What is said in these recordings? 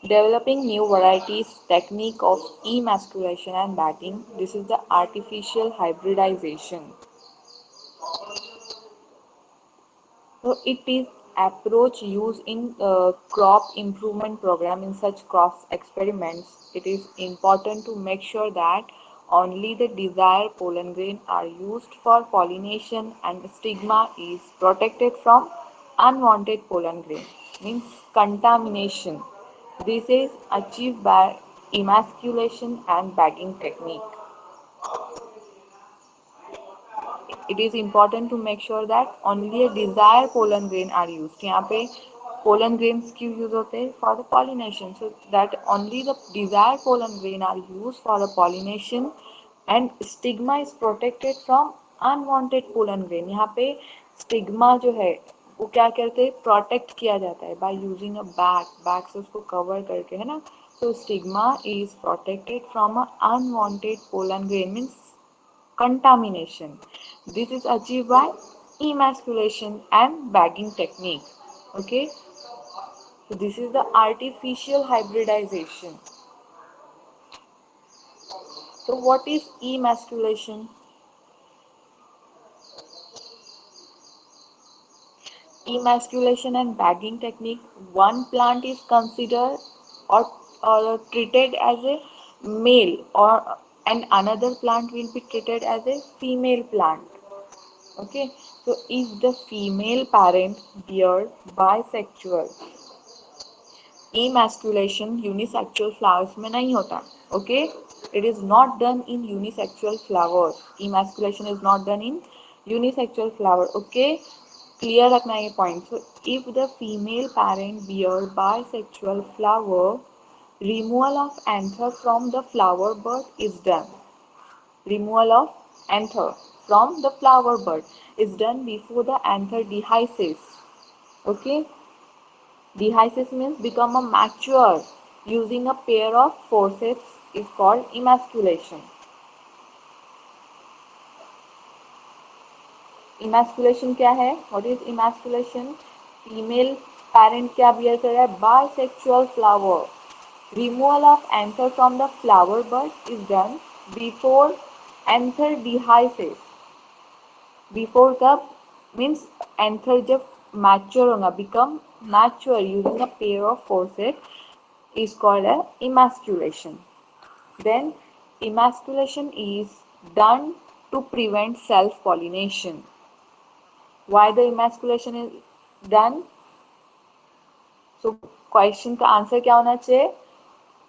Developing new varieties technique of emasculation and bagging. This is the artificial hybridization. So it is approach used in crop improvement program. In such cross experiments, it is important to make sure that only the desired pollen grain are used for pollination and stigma is protected from unwanted pollen grain, means contamination. This is achieved by emasculation and bagging technique. It is important to make sure that only a desired pollen grain are used. यहाँ पे pollen grains क्यों use होते हैं? For the pollination. So that only the desired pollen grain are used for the pollination and stigma is protected from unwanted pollen grain. यहाँ पे stigma जो है वो क्या करते हैं? Protect किया जाता है by using a bag से उसको cover करके, है ना? So stigma is protected from a unwanted pollen grain, means contamination. This is achieved by emasculation and bagging technique. Okay, so this is the artificial hybridization. So what is emasculation? Emasculation and bagging technique. One plant is considered or treated as a male, or and another plant will be treated as a female plant. Okay, so if the female parent bear bisexual, emasculation unisexual flowers में नहीं होता. Okay, it is not done in unisexual flowers. Emasculation is not done in unisexual flower. Okay, clear रखना ये point. So if the female parent bear bisexual flower, removal of anther from the flower bud is done. Removal of anther from the flower bud is done before the anther dehisces. Okay, dehisces means become a mature. Using a pair of forceps is called emasculation. Emasculation क्या है? What is emasculation? Female parent क्या bear कर रहा है? Bisexual flower. Removal of anther from the flower bud is done before anther dehisces. Before कब? Means anther जब mature होगा, become mature using a pair of forceps is called a emasculation. Then emasculation is done to prevent self-pollination. Why the emasculation is done? So question का answer क्या होना चाहिए?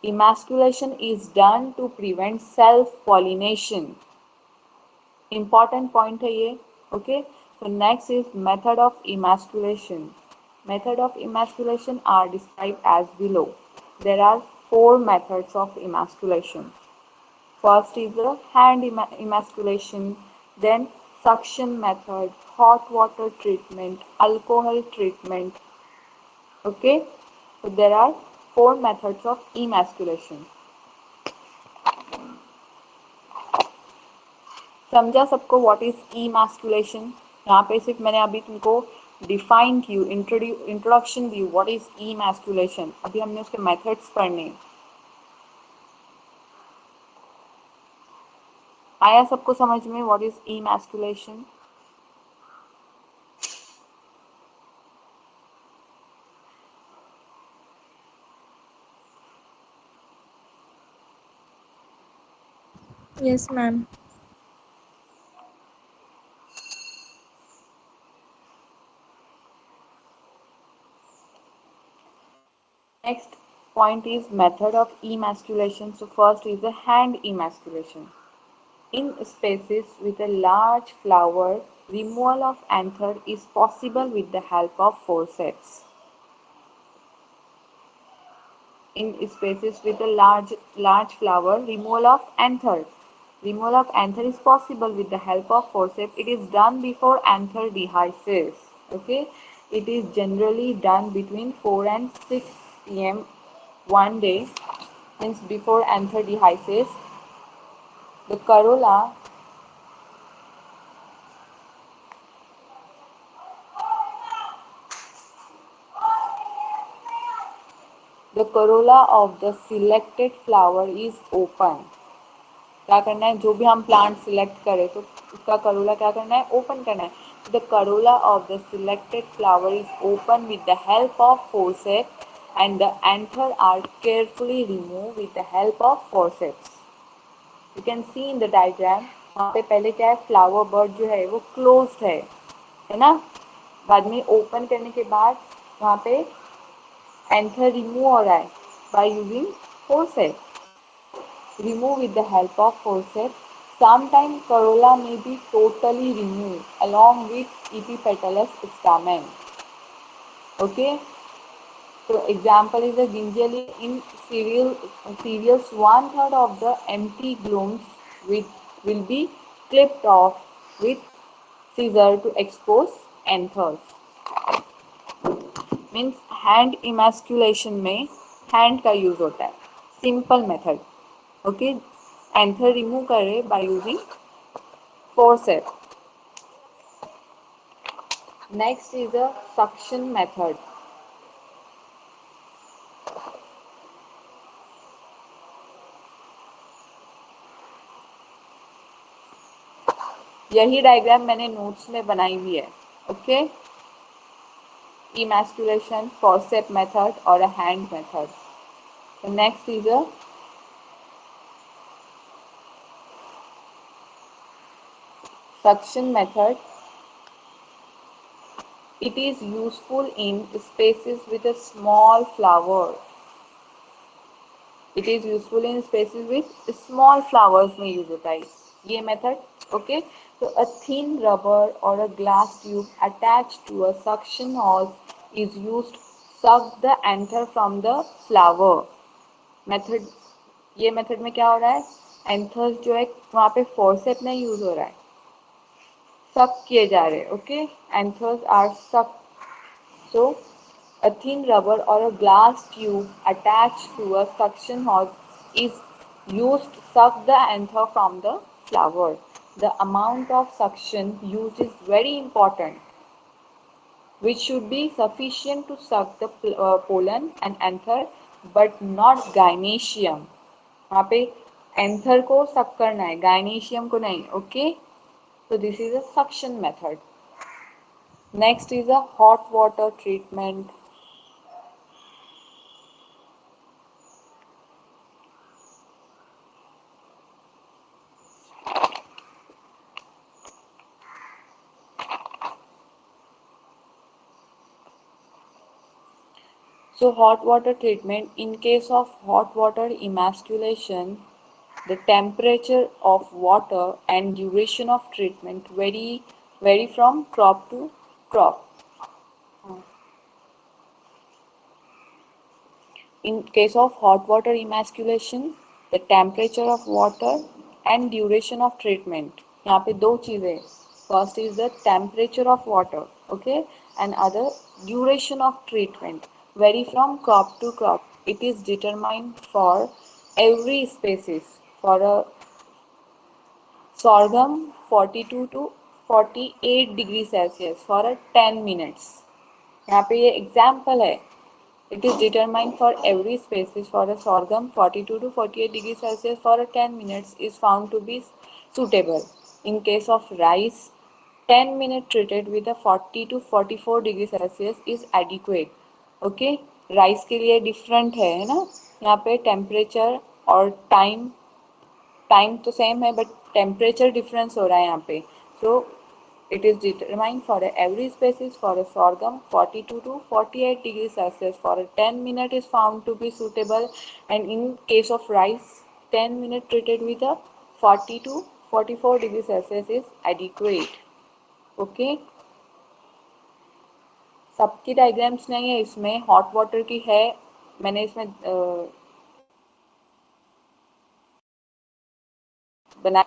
Emasculation is done to prevent self-pollination. Important point है ये. Okay. So next is method of emasculation. Method of emasculation are described as below. There are 4 methods of emasculation. First is the hand emasculation, then suction method, hot water treatment, alcohol treatment. Okay, so there are 4 methods of emasculation. समझा सबको what is emasculation? यहाँ पे सिर्फ मैंने अभी तुमको define की, introduction the what is emasculation. अभी हमने उसके मेथड्स पढ़ने. आया सबको समझ में what is emasculation? Yes, ma'am. Next point is method of emasculation. So first is the hand emasculation. In species with a large flower, removal of anther is possible with the help of forceps. In species with a large flower, removal of anther. Removal of anther is possible with the help of forceps. It is done before anther dehisces. Okay, it is generally done between 4 and 6 p.m. one day, means before anther dehisces. The corolla The corolla of the selected flower is open. क्या करना है, जो भी हम plant select करें तो उसका Corolla क्या करना है, ओपन करना है. The corolla of the selected flower is open with the help of forceps and the anther are carefully remove with the help of forceps. You can see in the diagram, वहाँ पे पहले क्या है, flower bird जो है वो closed है ना. बाद में ओपन करने के बाद वहाँ पे एंथर रिमूव हो रहा है by using forceps. Remove with the help of forceps. Sometimes corolla may be totally removed along with epipetalous stamen. Okay. So example is the gingerly in cereals, one third of the empty glumes will be clipped off with scissor to expose anthers. Means hand emasculation में hand का use होता है. Simple method. Okay. Anther remove करे by using forceps. Next is the suction method. यही diagram मैंने notes में बनाई हुई है. ओके. Emasculation, forceps method और a hand method. The next is a suction method. It is useful in spaces with a small flower. It is useful in spaces with small flowers में use होता है ये method. Okay. So a thin rubber or a glass tube attached to a suction hose is used to suck the anther from the flower. Method, ये method में क्या हो रहा है, anthers जो है वहाँ पे forceps नहीं यूज हो रहा है, suck किए जा रहे हैं. Okay. Anthers are sucked. So a thin rubber or a glass tube attached to a suction hose is used to suck the anther from the flower. The amount of suction used is very important, which should be sufficient to suck the pollen and anther, but not gynoecium. वहाँ पे anther को suck करना है, gynoecium को नहीं. Okay. So this is a suction method. Next is a hot water treatment. So hot water treatment, in case of hot water emasculation, the temperature of water and duration of treatment vary from crop to crop. In case of hot water emasculation, the temperature of water and duration of treatment. यहाँ पे दो चीजें. First is the temperature of water, okay, and other duration of treatment vary from crop to crop. It is determined for every species. For a sorghum 42 to 48 degree Celsius for a 10 minutes. यहाँ पे ये example है. It is determined for every species. For a sorghum 42 to 48 degrees Celsius for a 10 minutes is found to be suitable. In case of rice, 10 minutes treated with a 40 to 44 degrees Celsius is adequate. Okay. Rice के लिए different है ना, यहाँ पे temperature और time तो same है but temperature difference हो रहा है यहाँ पे. सो it is determined for every species. For a sorghum 42 to 48 degrees Celsius for a 10 minute is found to be suitable, and in case of rice 10 minute treated with a 40 to 44 degrees Celsius is adequate. Okay. सबकी diagrams नहीं है इसमें, hot water की है, मैंने इसमें बना,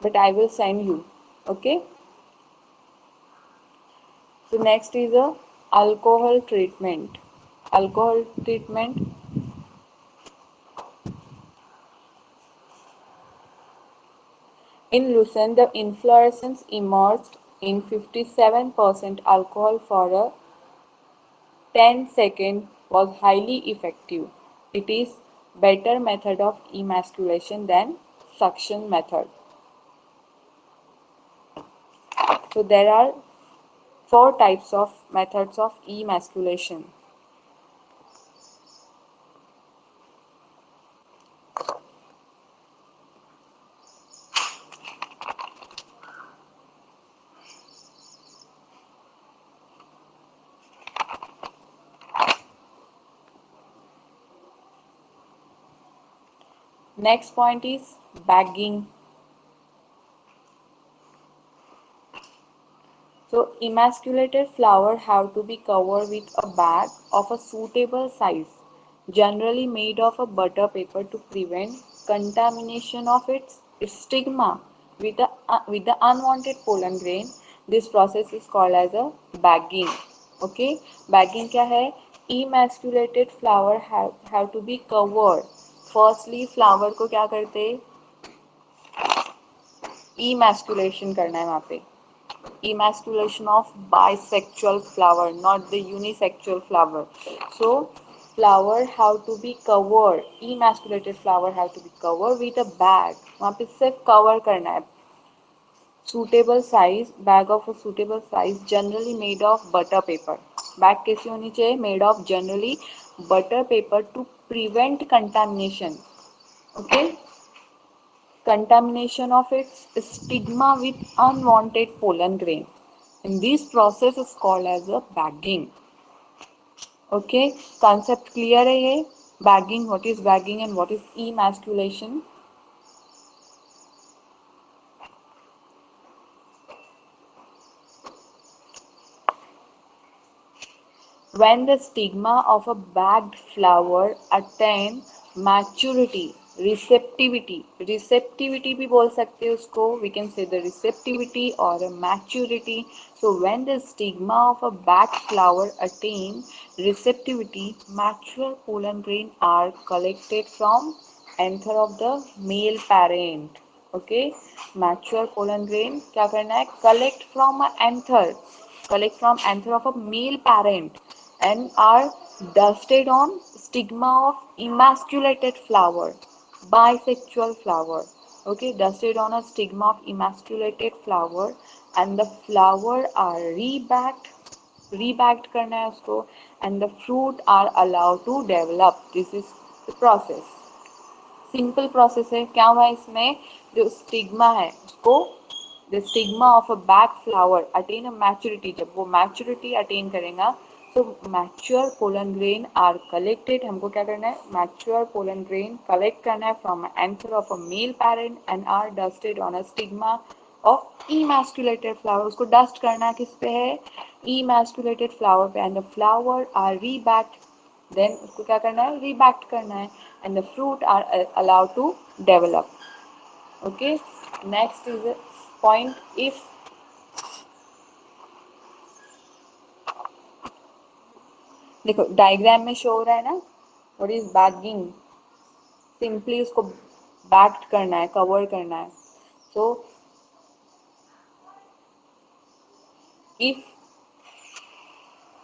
but I will send you. Okay. So next is a alcohol treatment. Alcohol treatment. In Lucerne, the inflorescence emerged in 57% alcohol for a 10 seconds was highly effective. It is better method of emasculation than suction method. So there are four types of methods of emasculation. Next point is bagging. So emasculated flower have to be covered with a bag of a suitable size, generally made of a butter paper to prevent contamination of its stigma with the unwanted pollen grain. This process is called as a bagging. Okay, bagging क्या है? Emasculated flower have to be covered. Firstly, flower को क्या करते? Emasculation करना है वहाँ पे. Emasculation of bisexual flower, not the unisexual flower. So flower have to be covered, emasculated flower have to be covered with a bag. वहाँ पे सिर्फ cover करना है. Suitable size, bag of a suitable size, generally made of butter paper. Bag कैसी होनी चाहिए? Made of generally butter paper to prevent contamination. Okay, contamination of its stigma with unwanted pollen grain. And this process is called as a bagging. Okay, concept clear है ये? Bagging, what is bagging and what is emasculation? When the stigma of a bagged flower attain maturity, receptivity भी बोल सकते हैं उसको, we can say the receptivity or a maturity. So when the stigma of a bagged flower attain receptivity, mature pollen grain are collected from anther of the male parent. Okay, mature pollen grain क्या करना है? Collect from anther of a male parent and are dusted on stigma of emasculated flower, bisexual flower. Okay, dusted on a stigma of emasculated flower and the flower are rebagged करना है उसको, and the fruit are allowed to develop. This is the process. Simple process है. क्या हुआ इसमें? जो stigma है उसको, the stigma of a bagged flower attain a maturity, जब वो मैच्योरिटी अटेन करेगा तो mature pollen grain are collected. हमको क्या करना है? मैच्योर पोलन ग्रेन कलेक्ट करना है from anther of a male parent and are dusted on a stigma of emasculated flower. उसको डस्ट करना किस पे है? इमैस्कुलेटेड फ्लावर पे. And the flower are rebagged, then उसको क्या करना है? रीबैक्ट करना है. And the fruit are allowed to develop. Okay, next is a point. If देखो डायग्राम में शो हो रहा है ना, व्हाट इज बैगिंग? सिंपली उसको बैक्ड करना है, कवर करना है. So if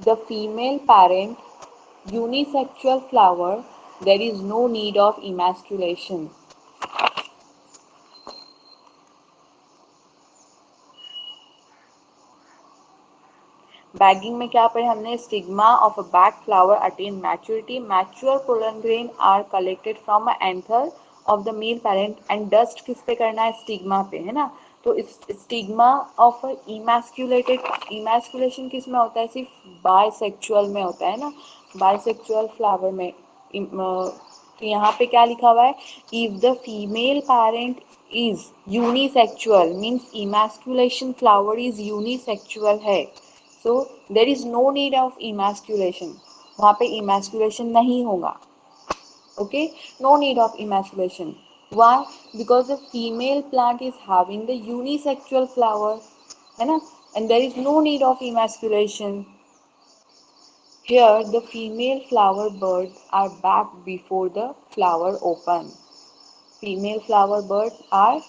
the female parent unisexual flower, there is no need of emasculation. Bagging में क्या पढ़े हमने? Stigma of a bagged flower attain maturity, mature pollen grain are collected from a anther of the male parent and dust किस पे करना है? Stigma पे, है ना. तो स्टिग्मा ऑफ इमैस्कुलेटेड, इमैस्कुलेशन किस में होता है? सिर्फ बायसेक्सुअल में होता है ना, बायसेक्सुअल फ्लावर में. तो यहाँ पे क्या लिखा हुआ है? If the female parent is unisexual, means emasculation flower is unisexual है, so there is no need of emasculation. वहाँ पे emasculation नहीं होगा. Okay, no need of emasculation. Why? Because the female plant is having the unisexual flower, है ना, and there is no need of emasculation. Here the female flower buds are back before the flower open. Female flower buds are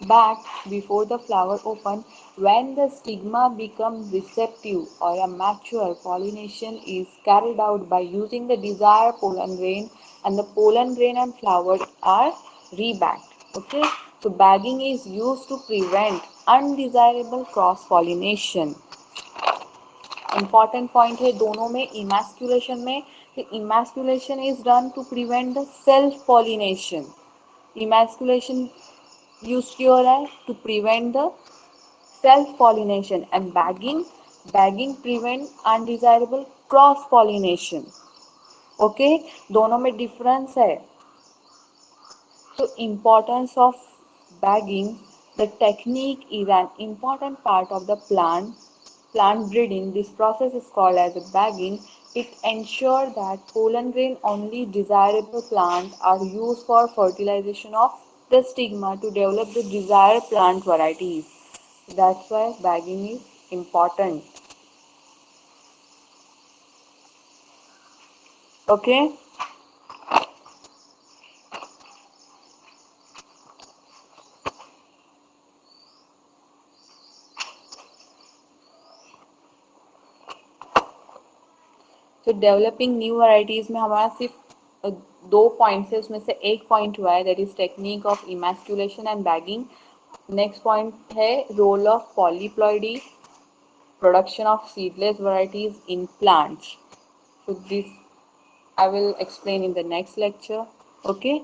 back before the flower open. When the stigma becomes receptive or a mature, pollination is carried out by using the desired pollen grain, and the pollen grain and flower are rebagged. Okay, so bagging is used to prevent undesirable cross pollination. Important point है दोनों में, emasculation में, emasculation is done to prevent the self pollination. Emasculation use किया हो रहा है to prevent the self pollination, and bagging prevent undesirable cross pollination. Okay, दोनों में डिफरेंस है. So importance of bagging. The technique is an important part of the plant breeding. This process is called as a bagging. It ensures that pollen grain only desirable plants are used for fertilization of the stigma to develop the desired plant varieties. That's why bagging is important. Okay. तो developing new varieties में हमारा सिर्फ दो points है, उसमें से एक point हुआ है, that is technique of emasculation and bagging. Next point है role of polyploidy, production of seedless varieties in plants. So this I will explain in the next lecture. Okay.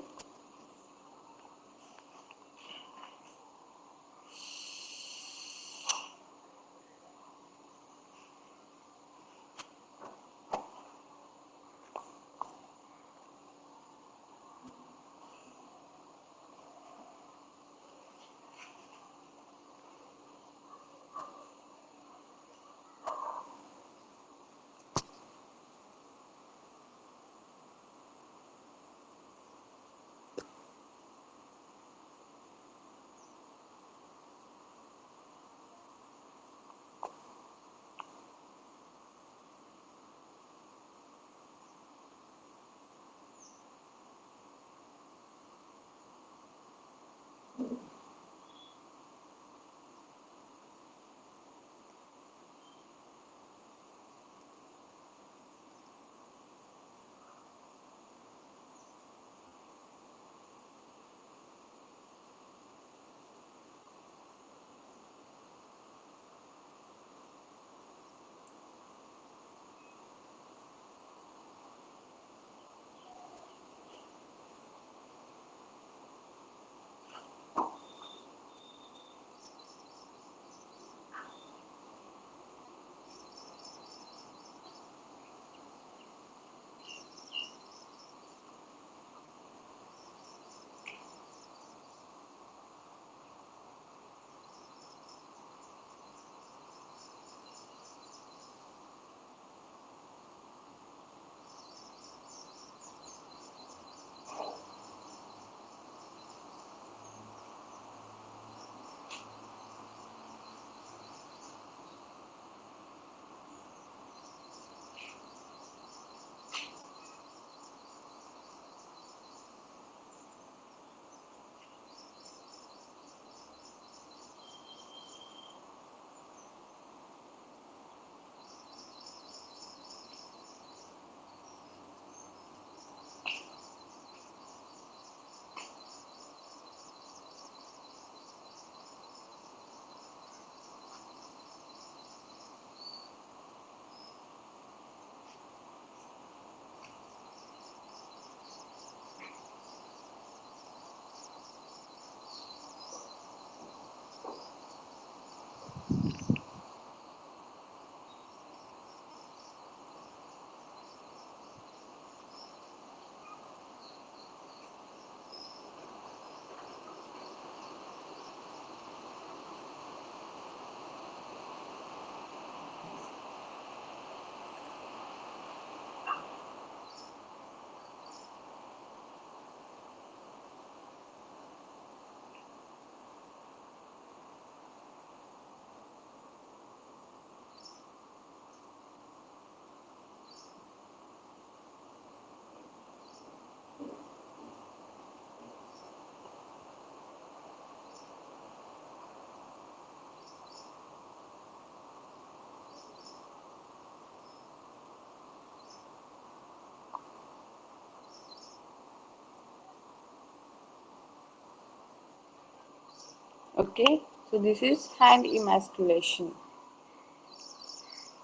Okay, so this is hand emasculation.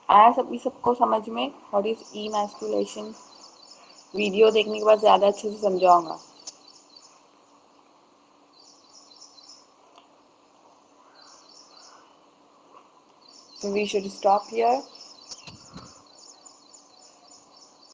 आया सभी सबको समझ में what is emasculation? Video देखने के बाद ज़्यादा अच्छे से समझाऊंगा। So we should stop here.